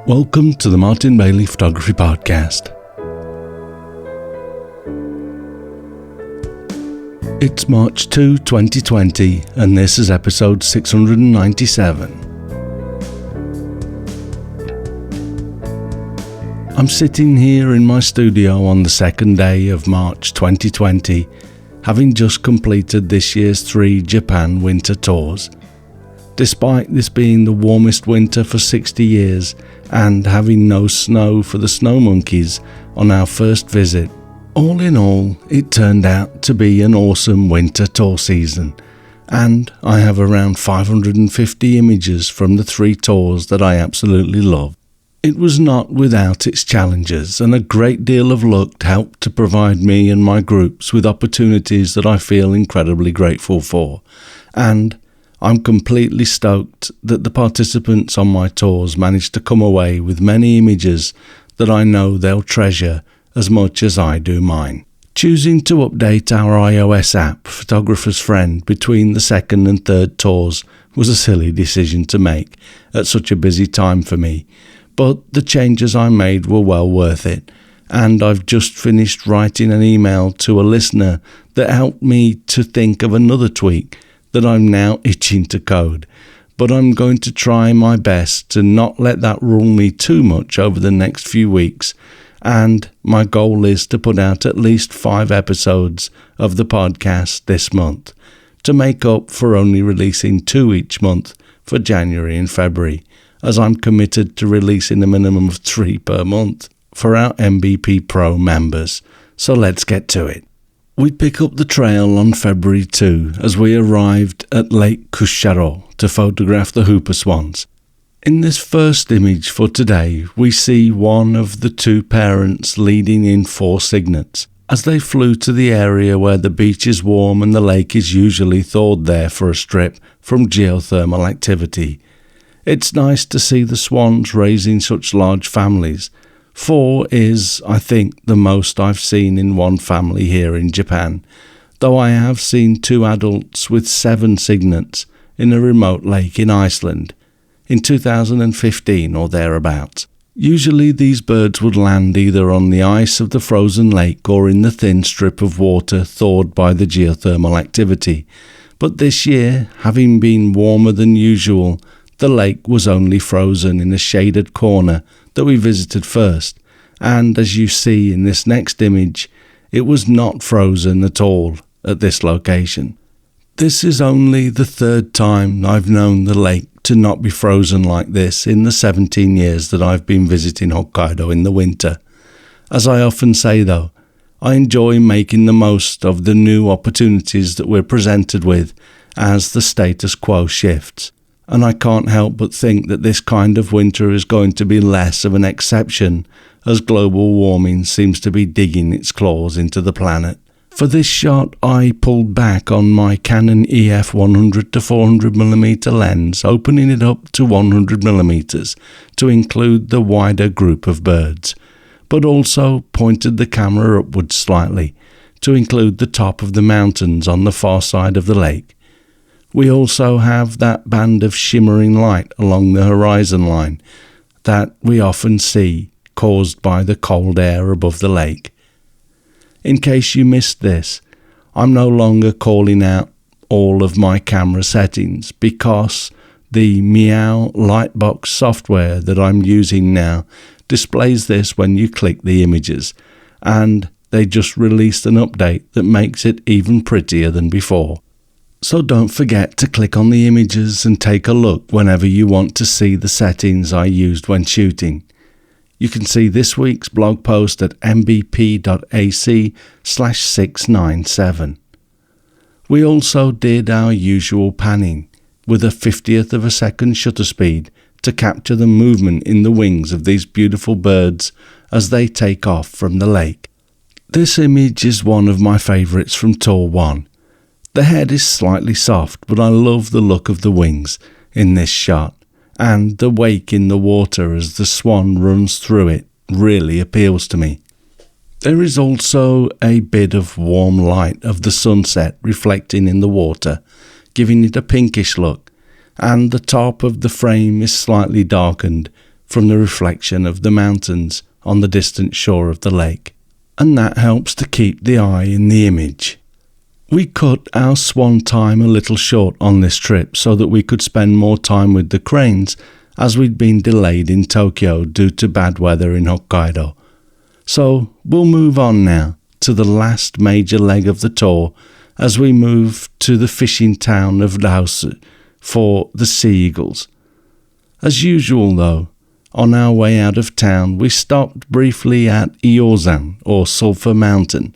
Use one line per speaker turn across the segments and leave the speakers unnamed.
Welcome to the Martin Bailey Photography Podcast. It's March 2, 2020, and this is episode 697. I'm sitting here in my studio on the second day of March 2020, having just completed this year's 3 Japan winter tours. Despite this being the warmest winter for 60 years and having no snow for the snow monkeys on our first visit, all in all, it turned out to be an awesome winter tour season, and I have around 550 images from the 3 tours that I absolutely love. It was not without its challenges, and a great deal of luck helped to provide me and my groups with opportunities that I feel incredibly grateful for, and I'm completely stoked that the participants on my tours managed to come away with many images that I know they'll treasure as much as I do mine. Choosing to update our iOS app, Photographer's Friend, between the second and third tours was a silly decision to make at such a busy time for me, but the changes I made were well worth it, and I've just finished writing an email to a listener that helped me to think of another tweak that I'm now itching to code, but I'm going to try my best to not let that rule me too much over the next few weeks, and my goal is to put out at least 5 episodes of the podcast this month, to make up for only releasing 2 each month for January and February, as I'm committed to releasing a minimum of 3 per month for our MBP Pro members. So let's get to it. We pick up the trail on February 2 as we arrived at Lake Kusharo to photograph the Hooper Swans. In this first image for today, we see one of the 2 parents leading in 4 cygnets as they flew to the area where the beach is warm and the lake is usually thawed there for a strip from geothermal activity. It's nice to see the swans raising such large families. 4 is, I think, the most I've seen in one family here in Japan, though I have seen 2 adults with 7 cygnets in a remote lake in Iceland in 2015 or thereabouts. Usually these birds would land either on the ice of the frozen lake or in the thin strip of water thawed by the geothermal activity, but this year, having been warmer than usual, the lake was only frozen in a shaded corner that we visited first, and as you see in this next image, it was not frozen at all at this location. This is only the 3rd time I've known the lake to not be frozen like this in the 17 years that I've been visiting Hokkaido in the winter. As I often say though, I enjoy making the most of the new opportunities that we're presented with as the status quo shifts. And I can't help but think that this kind of winter is going to be less of an exception as global warming seems to be digging its claws into the planet. For this shot, I pulled back on my Canon EF 100-400mm lens, opening it up to 100mm to include the wider group of birds, but also pointed the camera upwards slightly to include the top of the mountains on the far side of the lake. We also have that band of shimmering light along the horizon line that we often see caused by the cold air above the lake. In case you missed this, I'm no longer calling out all of my camera settings because the Meow Lightbox software that I'm using now displays this when you click the images, and they just released an update that makes it even prettier than before. So don't forget to click on the images and take a look whenever you want to see the settings I used when shooting. You can see this week's blog post at mbp.ac/697. We also did our usual panning with a 50th of a second shutter speed to capture the movement in the wings of these beautiful birds as they take off from the lake. This image is one of my favourites from Tour 1. The head is slightly soft, but I love the look of the wings in this shot, and the wake in the water as the swan runs through it really appeals to me. There is also a bit of warm light of the sunset reflecting in the water, giving it a pinkish look, and the top of the frame is slightly darkened from the reflection of the mountains on the distant shore of the lake, and that helps to keep the eye in the image. We cut our swan time a little short on this trip so that we could spend more time with the cranes, as we'd been delayed in Tokyo due to bad weather in Hokkaido. So we'll move on now to the last major leg of the tour as we move to the fishing town of Laosu for the sea eagles. As usual though, on our way out of town we stopped briefly at Iozan, or Sulphur Mountain,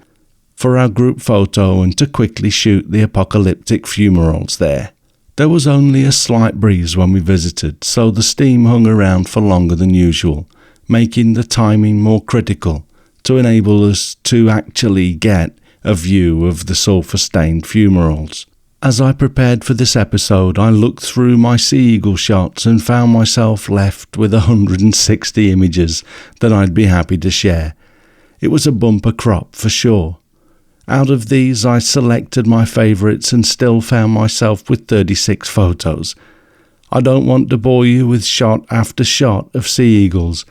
for our group photo and to quickly shoot the apocalyptic fumaroles there. There was only a slight breeze when we visited, so the steam hung around for longer than usual, making the timing more critical to enable us to actually get a view of the sulphur-stained fumaroles. As I prepared for this episode, I looked through my sea eagle shots and found myself left with 160 images that I'd be happy to share. It was a bumper crop for sure. Out of these, I selected my favourites and still found myself with 36 photos. I don't want to bore you with shot after shot of sea eagles,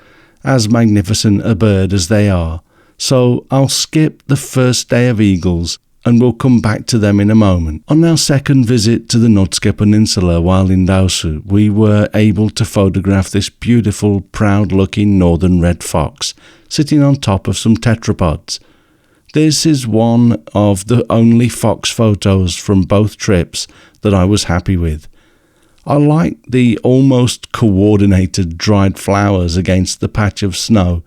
as magnificent a bird as they are, so I'll skip the first day of eagles and we'll come back to them in a moment. On our second visit to the Notsuke Peninsula while in Laosu, we were able to photograph this beautiful, proud-looking northern red fox sitting on top of some tetrapods. This is one of the only fox photos from both trips that I was happy with. I like the almost coordinated dried flowers against the patch of snow,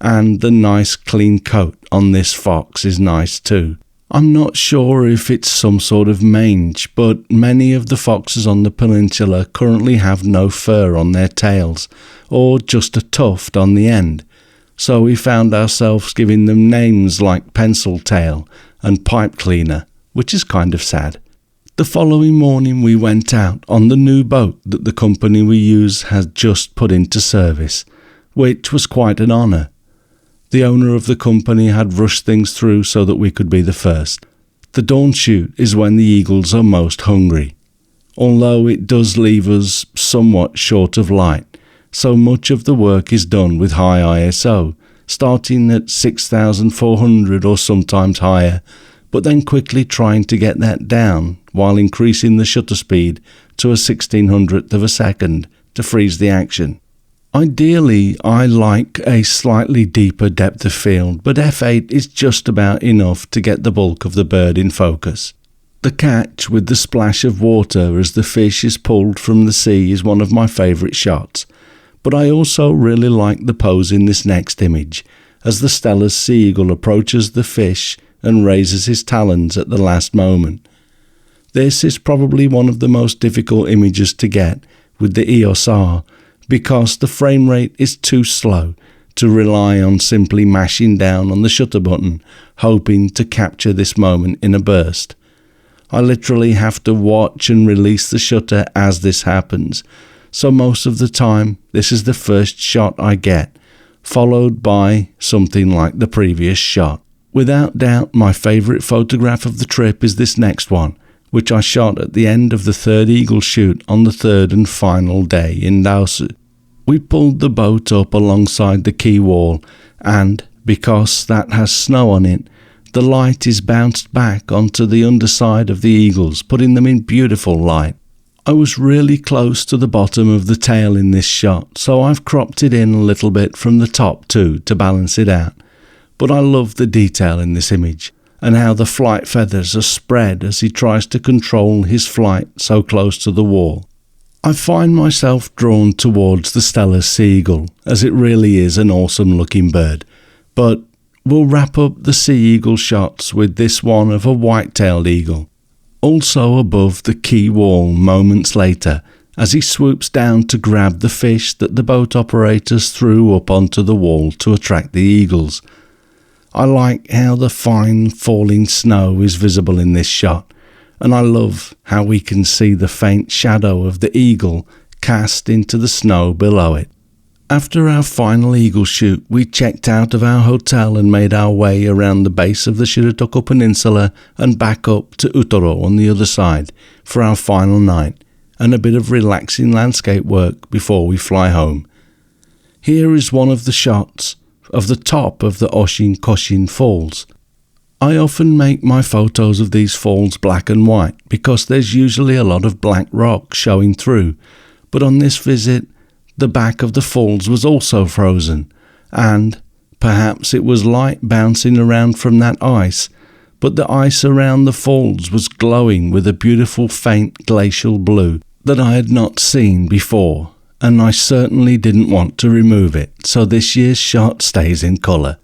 and the nice clean coat on this fox is nice too. I'm not sure if it's some sort of mange, but many of the foxes on the peninsula currently have no fur on their tails, or just a tuft on the end. So we found ourselves giving them names like Pencil Tail and Pipe Cleaner, which is kind of sad. The following morning we went out on the new boat that the company we use had just put into service, which was quite an honour. The owner of the company had rushed things through so that we could be the first. The dawn shoot is when the eagles are most hungry, although it does leave us somewhat short of light. So much of the work is done with high ISO, starting at 6,400 or sometimes higher, but then quickly trying to get that down while increasing the shutter speed to a 1600th of a second to freeze the action. Ideally, I like a slightly deeper depth of field, but f8 is just about enough to get the bulk of the bird in focus. The catch with the splash of water as the fish is pulled from the sea is one of my favourite shots. But I also really like the pose in this next image, as the Steller's sea eagle approaches the fish and raises his talons at the last moment. This is probably one of the most difficult images to get with the EOS R, because the frame rate is too slow to rely on simply mashing down on the shutter button, hoping to capture this moment in a burst. I literally have to watch and release the shutter as this happens. So most of the time, this is the first shot I get, followed by something like the previous shot. Without doubt, my favourite photograph of the trip is this next one, which I shot at the end of the third eagle shoot on the third and final day in Laosu. We pulled the boat up alongside the quay wall, and, because that has snow on it, the light is bounced back onto the underside of the eagles, putting them in beautiful light. I was really close to the bottom of the tail in this shot, so I've cropped it in a little bit from the top too to balance it out. But I love the detail in this image, and how the flight feathers are spread as he tries to control his flight so close to the wall. I find myself drawn towards the Steller's sea eagle, as it really is an awesome looking bird. But we'll wrap up the sea eagle shots with this one of a white-tailed eagle. Also above the quay wall moments later, as he swoops down to grab the fish that the boat operators threw up onto the wall to attract the eagles. I like how the fine falling snow is visible in this shot, and I love how we can see the faint shadow of the eagle cast into the snow below it. After our final eagle shoot, we checked out of our hotel and made our way around the base of the Shiratoko Peninsula and back up to Utoro on the other side for our final night, and a bit of relaxing landscape work before we fly home. Here is one of the shots of the top of the Oshin Koshin Falls. I often make my photos of these falls black and white because there's usually a lot of black rock showing through, but on this visit the back of the falls was also frozen, and perhaps it was light bouncing around from that ice, but the ice around the falls was glowing with a beautiful faint glacial blue that I had not seen before, and I certainly didn't want to remove it, so this year's shot stays in colour.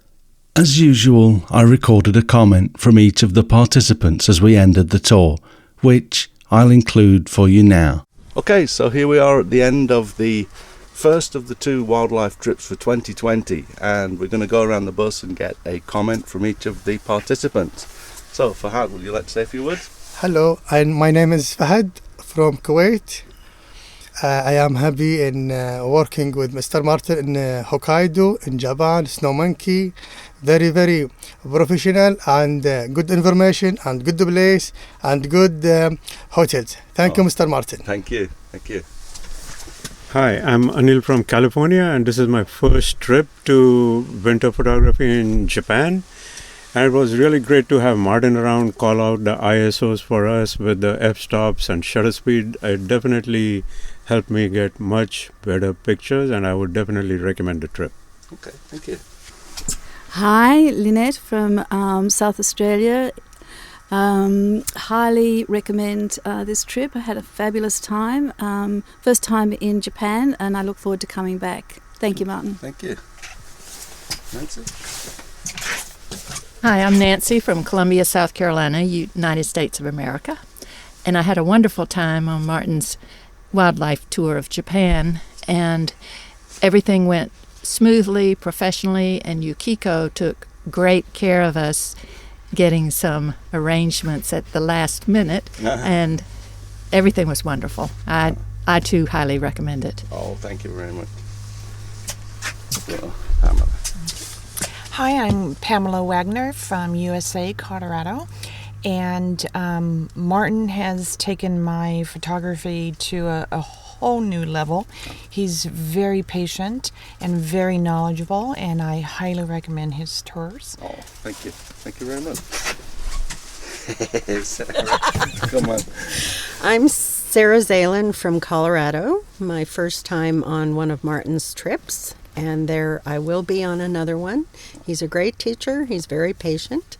As usual, I recorded a comment from each of the participants as we ended the tour, which I'll include for you now. Okay, so here we are at the end of the first of the 2 wildlife trips for 2020, and we're going to go around the bus and get a comment from each of the participants. So, Fahad, would you like to say a few words?
Hello, and my name is Fahad from Kuwait. I am happy in working with Mr. Martin in Hokkaido, in Japan, Snow Monkey. Very, very professional and good information and good place and good hotels. Thank you, Mr. Martin.
Thank you. Thank you.
Hi, I'm Anil from California, and this is my first trip to winter photography in Japan. And it was really great to have Martin around, call out the ISOs for us with the f-stops and shutter speed. It definitely helped me get much better pictures, and I would definitely recommend the trip.
Okay, thank you.
Hi, Lynette from South Australia. Highly recommend this trip. I had a fabulous time. First time in Japan, and I look forward to coming back. Thank you, Martin.
Thank you. Nancy?
Hi, I'm Nancy from Columbia, South Carolina, United States of America. And I had a wonderful time on Martin's wildlife tour of Japan, and everything went smoothly, professionally, and Yukiko took great care of us getting some arrangements at the last minute, and everything was wonderful. I too highly recommend it.
Oh, thank you very much. So, Pamela.
Hi, I'm Pamela Wagner from USA, Colorado, and Martin has taken my photography to a whole new level. He's very patient and very knowledgeable, and I highly recommend his tours.
Oh, thank you. Thank you very much. Sarah, come on.
I'm Sarah Zalen from Colorado. My first time on one of Martin's trips, and there I will be on another one. He's a great teacher. He's very patient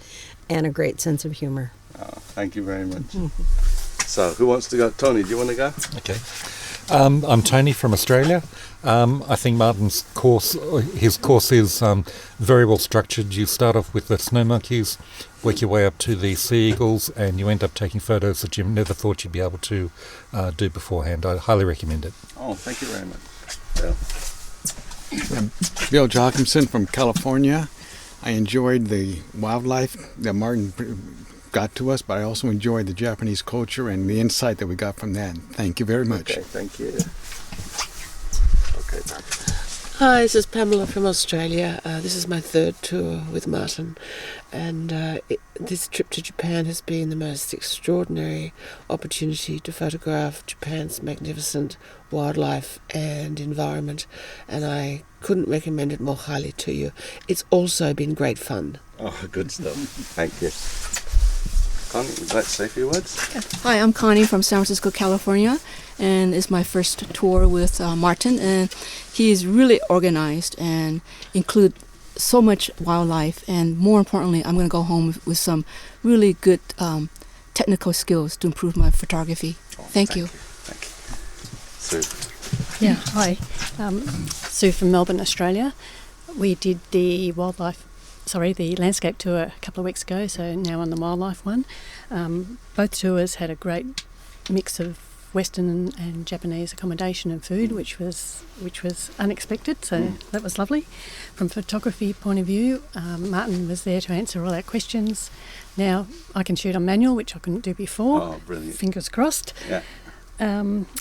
and a great sense of humor.
Oh, thank you very much. So, who wants to go? Tony, do you want to go?
Okay. I'm Tony from Australia. I think Martin's course, his course is very well structured. You start off with the snow monkeys, work your way up to the sea eagles, and you end up taking photos that you never thought you'd be able to do beforehand. I highly recommend it.
Oh, thank you very much. Bill.
I'm Bill Jochimson from California. I enjoyed the wildlife that Martin got to us, but I also enjoyed the Japanese culture and the insight that we got from that. Thank you very much.
Okay, thank you. Okay, Pam.
Hi, this is Pamela from Australia. This is my third tour with Martin, and this trip to Japan has been the most extraordinary opportunity to photograph Japan's magnificent wildlife and environment, and I couldn't recommend it more highly to you. It's also been great fun.
Oh, good stuff. Thank you. Connie, would you like to say a few words?
Hi, I'm Connie from San Francisco, California, and it's my first tour with Martin, and he is really organized and include so much wildlife, and more importantly, I'm going to go home with some really good technical skills to improve my photography. Thank you.
Thank you. Sue.
Yeah, hi. Sue from Melbourne, Australia. We did the landscape tour a couple of weeks ago, so now on the wildlife one. Both tours had a great mix of Western and Japanese accommodation and food, which was unexpected, so that was lovely. From a photography point of view, Martin was there to answer all our questions. Now I can shoot on manual, which I couldn't do before.
Oh, brilliant.
Fingers crossed.
Yeah.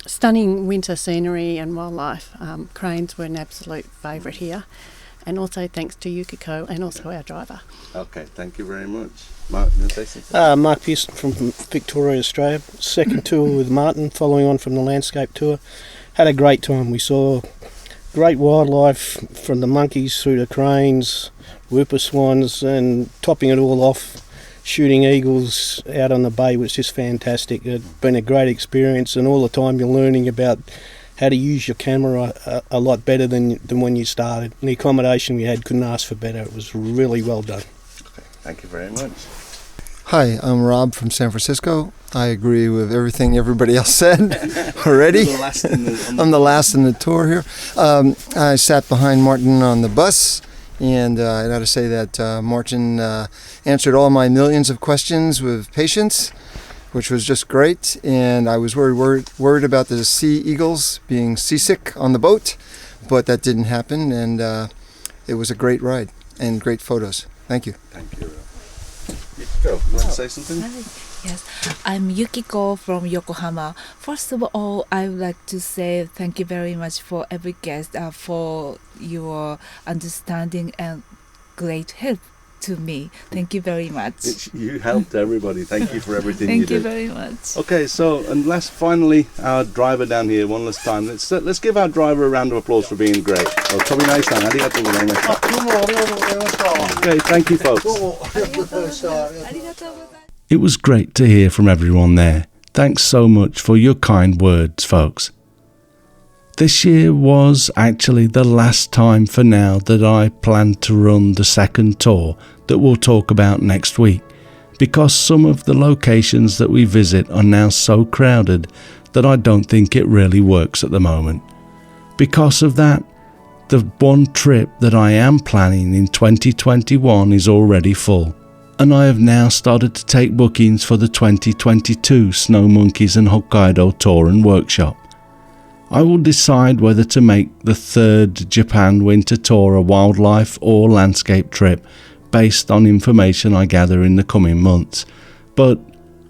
Stunning winter scenery and wildlife. Cranes were an absolute favourite here. And also thanks to Yukiko and also our driver.
Okay, thank you very much. Mark, you want to say something?
Mark Pearson from Victoria, Australia. Second tour with Martin, following on from the landscape tour. Had a great time. We saw great wildlife from the monkeys through the cranes, whooper swans, and topping it all off, shooting eagles out on the bay was just fantastic. It's been a great experience, and all the time you're learning about how to use your camera a lot better than when you started. And the accommodation we had, couldn't ask for better. It was really well done.
Okay, thank you very much.
Hi, I'm Rob from San Francisco. I agree with everything everybody else said already. I'm the last in the tour here. I sat behind Martin on the bus, and I got to say that Martin answered all my millions of questions with patience, which was just great. And I was worried about the sea eagles being seasick on the boat, but that didn't happen, and it was a great ride and great photos. Thank you.
Thank you. Yukiko, you want to say something?
Yes, I'm Yukiko from Yokohama. First of all, I would like to say thank you very much for every guest for your understanding and great help to me. Thank you very much.
You helped everybody. Thank you for everything
Thank
you
you
did.
very much.
Okay, so and finally, our driver down here, one last time. Let's give our driver a round of applause for being great. Okay, thank you, folks.
It was great to hear from everyone there. Thanks so much for your kind words, folks. This year was actually the last time for now that I plan to run the second tour that we'll talk about next week, because some of the locations that we visit are now so crowded that I don't think it really works at the moment. Because of that, the one trip that I am planning in 2021 is already full, and I have now started to take bookings for the 2022 Snow Monkeys and Hokkaido tour and workshop. I will decide whether to make the third Japan winter tour a wildlife or landscape trip based on information I gather in the coming months, but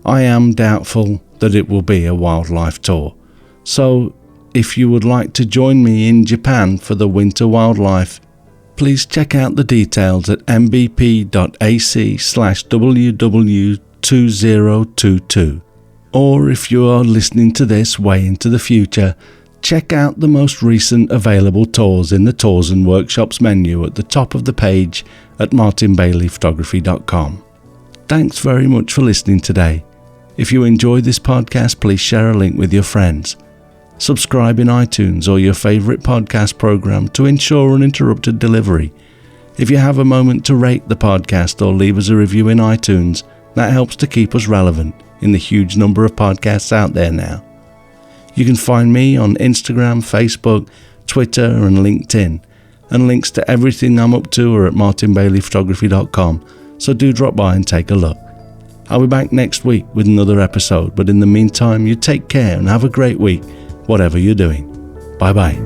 I am doubtful that it will be a wildlife tour. So if you would like to join me in Japan for the winter wildlife, please check out the details at mbp.ac/ww2022. Or if you are listening to this way into the future, check out the most recent available tours in the Tours and Workshops menu at the top of the page at martinbaileyphotography.com. Thanks very much for listening today. If you enjoyed this podcast, please share a link with your friends. Subscribe in iTunes or your favourite podcast program to ensure uninterrupted delivery. If you have a moment to rate the podcast or leave us a review in iTunes, that helps to keep us relevant in the huge number of podcasts out there now. You can find me on Instagram, Facebook, Twitter and LinkedIn, and links to everything I'm up to are at martinbaileyphotography.com, so do drop by and take a look. I'll be back next week with another episode, but in the meantime, you take care and have a great week, whatever you're doing. Bye bye.